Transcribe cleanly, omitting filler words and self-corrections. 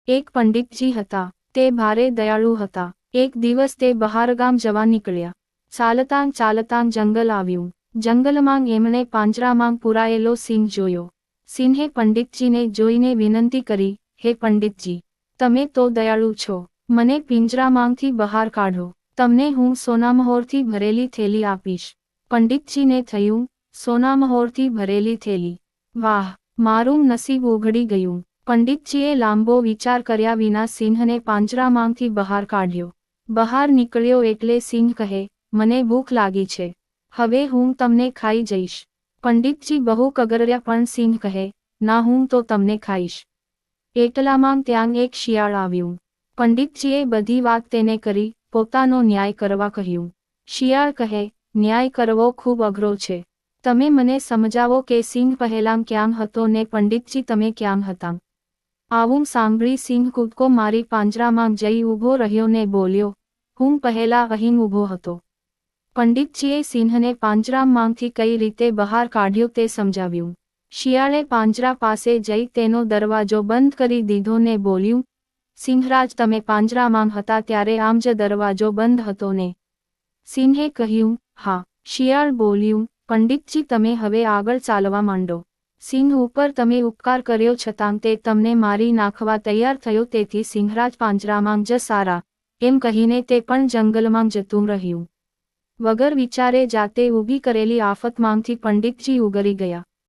એક પંડિતજી હતા, તે ભારે દયાળુ હતા. એક દિવસ તે બહારગામ જવા નીકળ્યા. ચાલતાં ચાલતાં જંગલ આવ્યું. જંગલમાં એમણે પાંજરામાં પૂરાયેલો સિંહ જોયો. સિંહે પંડિતજીને જોઈને વિનંતી કરી, હે પંડિતજી, તમે તો દયાળુ છો, મને પિંજરામાંથી બહાર કાઢો. તમને હું સોનામહોરથી ભરેલી થેલી આપીશ. પંડિતજીને થયું, સોનામહોરથી ભરેલી થેલી? વાહ, મારું નસીબ ઉઘડી ગયું. પંડિતજીએ લાંબો વિચાર કર્યા વિના સિંહને પાંજરામાંથી બહાર કાઢ્યો. બહાર નીકળ્યો એટલે સિંહ કહે, મને ભૂખ લાગી છે, હવે હું તમને ખાઈ જઈશ. પંડિતજી બહુ કગર્યા પણ સિંહ કહે, ના, હું તો તમને ખાઈશ. એટલામાં ત્યાં એક શિયાળ આવ્યું. પંડિતજીએ બધી વાત તેને કરી, પોતાનો ન્યાય કરવા કહ્યું. શિયાળ કહે, ન્યાય કરવો ખૂબ અઘરો છે. તમે મને સમજાવો કે સિંહ પહેલાં ક્યાં હતો ને પંડિતજી તમે ક્યાં હતા? આવું સાંભળી સિંહ કૂદકો મારી પાંજરામાં જઈ ઊભો રહ્યો ને બોલ્યો, હું પહેલા અહીં ઊભો હતો. પંડિતજીએ સિંહને પાંજરામાંથી કઈ રીતે બહાર કાઢ્યો તે સમજાવ્યું. શિયાળે પાંજરા પાસે જઈ તેનો દરવાજો બંધ કરી દીધો ને બોલ્યું, સિંહરાજ, તમે પાંજરામાં હતા ત્યારે આમ જ દરવાજો બંધ હતો ને? સિંહે કહ્યું, હા. શિયાળ બોલ્યું, પંડિતજી, તમે હવે આગળ ચાલવા માંડો. સિંહ ઉપર તમે ઉપકાર કર્યો છતાં તે તમને મારી નાખવા તૈયાર થયો, તેથી સિંહરાજ પાંજરામાં જ સારા, એમ કહીને તે પણ જંગલમાં જતું રહ્યું. વગર વિચારે જાતે ઊભી કરેલી આફતમાંથી પંડિતજી ઉગરી ગયા.